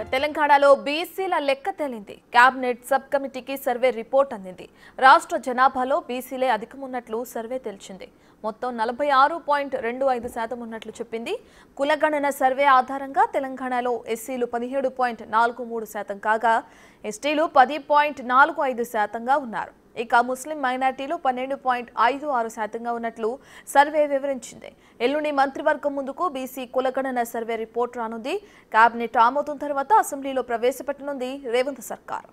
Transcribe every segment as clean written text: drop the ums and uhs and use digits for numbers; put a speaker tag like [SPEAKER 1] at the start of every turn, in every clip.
[SPEAKER 1] తెలంగాణలో బీసీల లెక్క తేలింది. కేబినెట్ సబ్ కమిటీకి సర్వే రిపోర్ట్ అందింది. రాష్ట్ర జనాభాలో బీసీలే అధికమున్నట్లు సర్వే తెలిసింది. మొత్తం 46.25% ఉన్నట్లు చెప్పింది. కులగణన సర్వే ఆధారంగా తెలంగాణలో ఎస్సీలు 17.43% కాగా ఎస్టీలు 10.45%గా ఉన్నారు. ఇక ముస్లిం మైనార్టీలు 12.56%గా ఉన్నట్లు సర్వే వివరించింది. ఎల్లుండి మంత్రివర్గం ముందుకు బీసీ కులగణన సర్వే రిపోర్ట్ రానుంది. కేబినెట్ ఆమోదం తర్వాత అసెంబ్లీలో ప్రవేశపెట్టనుంది రేవంత్ సర్కార్.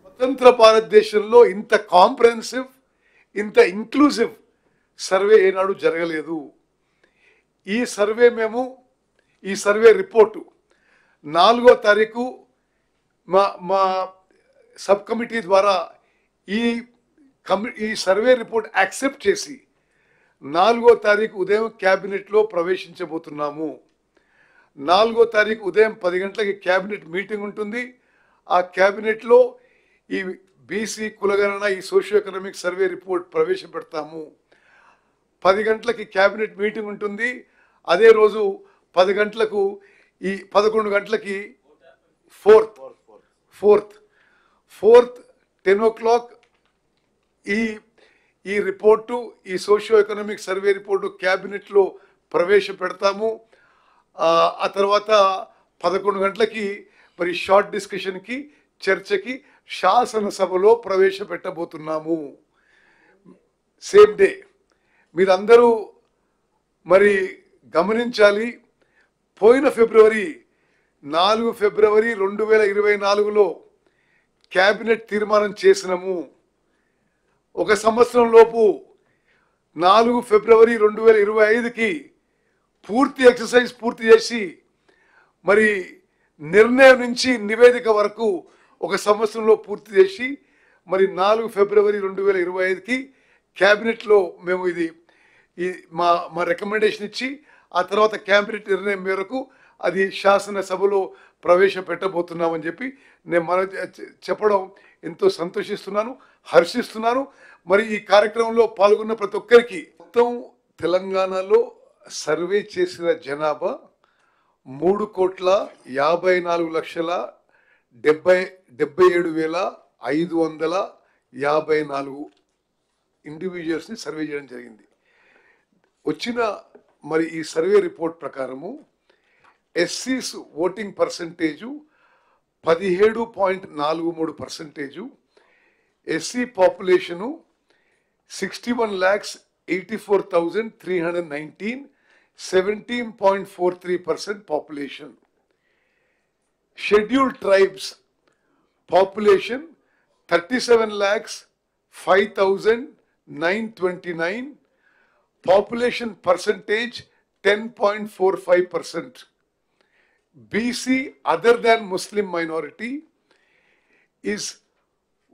[SPEAKER 2] స్వతంత్ర భారతదేశంలో ఇంత కాంప్రహెన్సివ్, ఇంత ఇంక్లూజివ్ సర్వే ఏనాడు జరగలేదు. ఈ సర్వే రిపోర్టు 4వ తారీఖు మా సబ్ కమిటీ ద్వారా ఈ సర్వే రిపోర్ట్ యాక్సెప్ట్ చేసి 4వ తారీఖు ఉదయం క్యాబినెట్లో ప్రవేశించబోతున్నాము. 4వ తారీఖు ఉదయం 10 గంటలకి క్యాబినెట్ మీటింగ్ ఉంటుంది. ఆ క్యాబినెట్లో ఈ బీసీ కులగణన ఈ సోషియో ఎకనామిక్ సర్వే రిపోర్ట్ ప్రవేశపెడతాము. 10 గంటలకి క్యాబినెట్ మీటింగ్ ఉంటుంది. అదే రోజు 10 గంటలకు 11 గంటలకి ఫోర్త్ 10 o'clock ఈ రిపోర్టు, ఈ సోషియో ఎకనామిక్ సర్వే రిపోర్టు క్యాబినెట్లో ప్రవేశపెడతాము. ఆ తర్వాత 11 గంటలకి మరి షార్ట్ డిస్కషన్కి, చర్చకి శాసనసభలో ప్రవేశపెట్టబోతున్నాము. Same day. మీరందరూ మరి గమనించాలి, పోయిన ఫిబ్రవరి 4 ఫిబ్రవరి 2024లో క్యాబినెట్ తీర్మానం చేసినాము. ఒక సంవత్సరం లోపు 4 ఫిబ్రవరి 2025కి పూర్తి ఎక్సర్సైజ్ పూర్తి చేసి మరి నిర్ణయం నుంచి నివేదిక వరకు ఒక సంవత్సరంలో పూర్తి చేసి మరి 4 ఫిబ్రవరి 2025కి క్యాబినెట్లో మేము మా రికమెండేషన్ ఇచ్చి ఆ తర్వాత క్యాబినెట్ నిర్ణయం మేరకు అది శాసనసభలో ప్రవేశపెట్టబోతున్నామని చెప్పి నేను చెప్పడం ఎంతో సంతోషిస్తున్నాను, హర్షిస్తున్నాను. మరి ఈ కార్యక్రమంలో పాల్గొన్న ప్రతి ఒక్కరికి మొత్తం తెలంగాణలో సర్వే చేసిన జనాభా 3,54,77,554 ఇండివిజువల్స్ని సర్వే చేయడం జరిగింది. వచ్చిన మరి ఈ సర్వే రిపోర్ట్ ప్రకారము ఎస్సీస్ voting percentage 17.43%, SC population 61,84,319, 17.43% population. Scheduled tribes population 37,05,929, population percentage 10.45%. BC other than Muslim minority is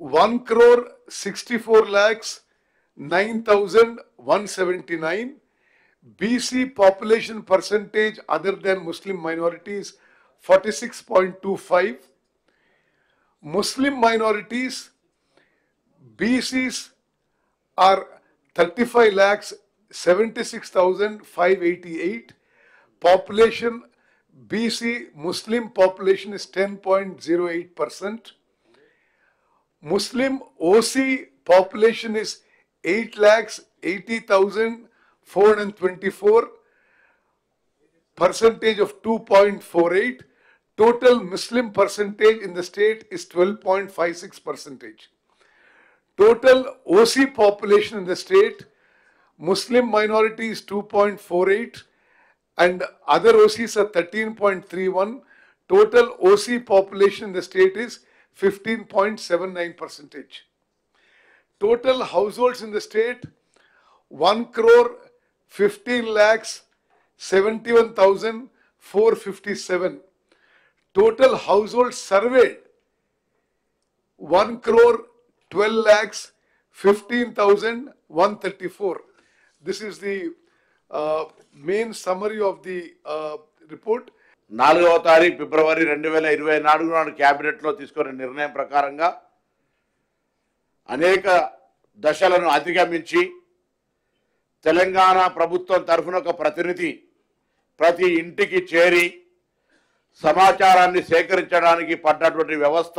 [SPEAKER 2] 1,64,09,179. BC population percentage other than Muslim minorities 46.25. Muslim minorities BCs are 35,76,588. Population BC Muslim population is 10.08%. Muslim OC population is 8,80,424, percentage of 2.48. Total Muslim percentage in the state is 12.56%. Total OC population in the state, Muslim minority is 2.48 and other OCs are 13.31. Total OC population in the state is 15.79%. Total households in the state 1,15,71,457. Total households surveyed 1,12,15,134. This is the main summary of the report.
[SPEAKER 3] 4వ తారీఖు ఫిబ్రవరి 2024 నాడు క్యాబినెట్లో తీసుకున్న నిర్ణయం ప్రకారంగా అనేక దశలను అధిగమించి తెలంగాణ ప్రభుత్వం తరఫున ఒక ప్రతినిధి ప్రతి ఇంటికి చేరి సమాచారాన్ని సేకరించడానికి పడ్డటువంటి వ్యవస్థ,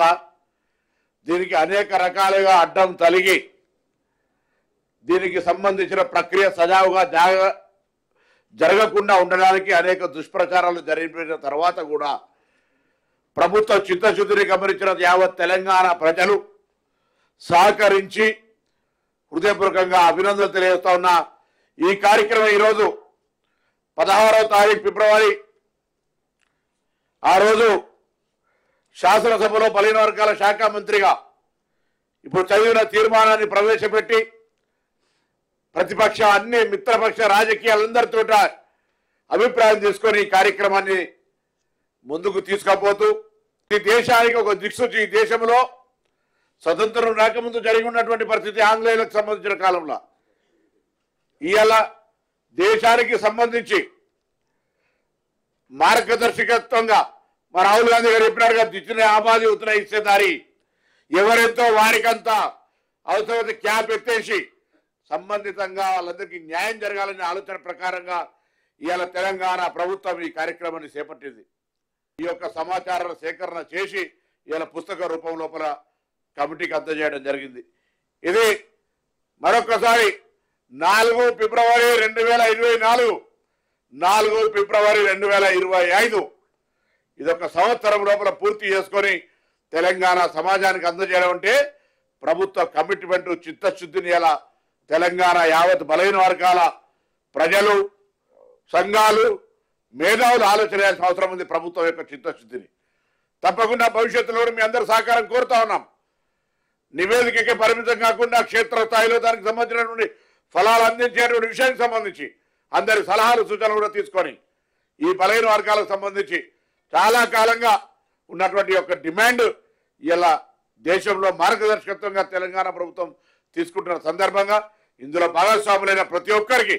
[SPEAKER 3] దీనికి అనేక రకాలుగా అడ్డం తలిగి దీనికి సంబంధించిన ప్రక్రియ సజావుగా జరగకుండా ఉండడానికి అనేక దుష్ప్రచారాలు జరిగిన తర్వాత కూడా ప్రభుత్వ చిత్తశుద్ధిని గమనించిన యావత్ తెలంగాణ ప్రజలు సహకరించి హృదయపూర్వకంగా అభినందనలు తెలియజేస్తా ఉన్న ఈ కార్యక్రమం ఈరోజు 16వ తారీఖు ఫిబ్రవరి, ఆ రోజు శాసనసభలో బలహీన వర్గాల శాఖ మంత్రిగా ఇప్పుడు చదివిన తీర్మానాన్ని ప్రవేశపెట్టి ప్రతిపక్ష అన్ని మిత్రపక్ష రాజకీయాలందరితో అభిప్రాయం తీసుకొని ఈ కార్యక్రమాన్ని ముందుకు తీసుకుపోతూ ఈ దేశానికి ఒక దిక్సూచి, ఈ దేశంలో స్వతంత్రం రాకముందు జరిగి ఉన్నటువంటి పరిస్థితి ఆంగ్లేయులకు సంబంధించిన కాలంలో ఇవాళ దేశానికి సంబంధించి మార్గదర్శకత్వంగా మా రాహుల్ గాంధీ గారు చెప్పినట్టుగా దిచ్చిన ఆబాది ఉత్తర ఇచ్చేదారి ఎవరెంతో వారికంతా అవసరమైతే క్యాప్ ఎత్తేసి సంబంధితంగా వాళ్ళందరికీ న్యాయం జరగాలనే ఆలోచన ప్రకారంగా ఇవాళ తెలంగాణ ప్రభుత్వం ఈ కార్యక్రమాన్ని చేపట్టింది. ఈ యొక్క సమాచారాల సేకరణ చేసి ఇవాళ పుస్తక రూపం లోపల కమిటీకి అందజేయడం జరిగింది. ఇది మరొకసారి 4 ఫిబ్రవరి 2024, 4 ఫిబ్రవరి 2025 ఇదొక సంవత్సరం లోపల పూర్తి చేసుకొని తెలంగాణ సమాజానికి అందజేయడం అంటే ప్రభుత్వ కమిట్మెంట్, చిత్తశుద్ధిని ఎలా తెలంగాణ యావత్ బలహీన వర్గాల ప్రజలు, సంఘాలు, మేధావులు ఆలోచన చేయాల్సిన అవసరం ఉంది. ప్రభుత్వం యొక్క చిత్తశుద్ధిని తప్పకుండా భవిష్యత్తులో మీ అందరూ సహకారం కోరుతా ఉన్నాం. నివేదికకి పరిమితం కాకుండా క్షేత్రస్థాయిలో దానికి సంబంధించినటువంటి ఫలాలు అందించేటువంటి విషయానికి సంబంధించి అందరి సలహాలు, సూచనలు కూడా తీసుకొని ఈ బలహీన వర్గాలకు సంబంధించి చాలా కాలంగా ఉన్నటువంటి యొక్క డిమాండ్ ఇలా దేశంలో మార్గదర్శకత్వంగా తెలంగాణ ప్రభుత్వం తీసుకుంటున్న సందర్భంగా ఇందులో భాగస్వాములైన ప్రతి ఒక్కరికి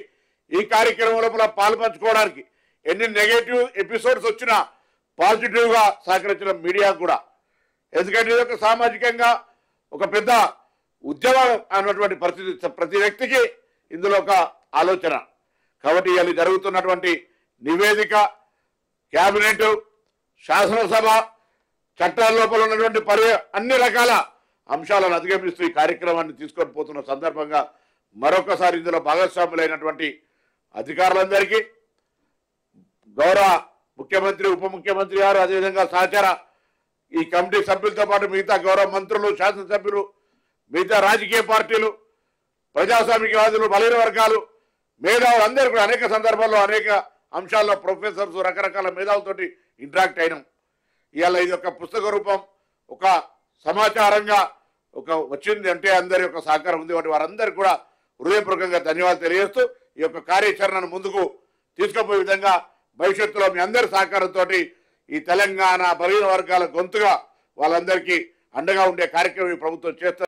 [SPEAKER 3] ఈ కార్యక్రమంలో పాల్పంచుకోవడానికి ఎన్ని నెగటివ్ ఎపిసోడ్స్ వచ్చినా పాజిటివ్గా సహకరించిన మీడియా కూడా, ఎందుకంటే ఇది ఒక సామాజికంగా ఒక పెద్ద ఉద్యమం అన్నటువంటి పరిస్థితి ప్రతి వ్యక్తికి ఇందులో ఒక ఆలోచన. కాబట్టి ఇలా జరుగుతున్నటువంటి నివేదిక, క్యాబినెట్, శాసనసభ, చట్టాల లోపల ఉన్నటువంటి అన్ని రకాల అంశాలను అధిగమిస్తూ ఈ కార్యక్రమాన్ని తీసుకొని పోతున్న సందర్భంగా మరొకసారి ఇందులో భాగస్వాములైనటువంటి అధికారులందరికీ, గౌరవ ముఖ్యమంత్రి, ఉప ముఖ్యమంత్రి గారు, అదేవిధంగా సహచార ఈ కమిటీ సభ్యులతో పాటు మిగతా గౌరవ మంత్రులు, శాసనసభ్యులు, మిగతా రాజకీయ పార్టీలు, ప్రజాస్వామికవాదులు, బలహీన వర్గాలు, మేధావులు అందరూ కూడా అనేక సందర్భాల్లో అనేక అంశాల్లో ప్రొఫెసర్స్, రకరకాల మేధావులతోటి ఇంటరాక్ట్ అయినాం. ఇవాళ ఇది ఒక పుస్తక రూపం, ఒక సమాచారంగా ఒక వచ్చింది అంటే అందరి యొక్క సహకారం ఉంది. వారందరికీ కూడా హృదయపూర్వకంగా ధన్యవాదాలు తెలియజేస్తూ ఈ యొక్క కార్యాచరణను ముందుకు తీసుకుపోయే విధంగా భవిష్యత్తులో మీ అందరి సహకారంతో ఈ తెలంగాణ బలహీన వర్గాల గొంతుగా వాళ్ళందరికీ అండగా ఉండే కార్యక్రమం ఈ ప్రభుత్వం చేస్తారు.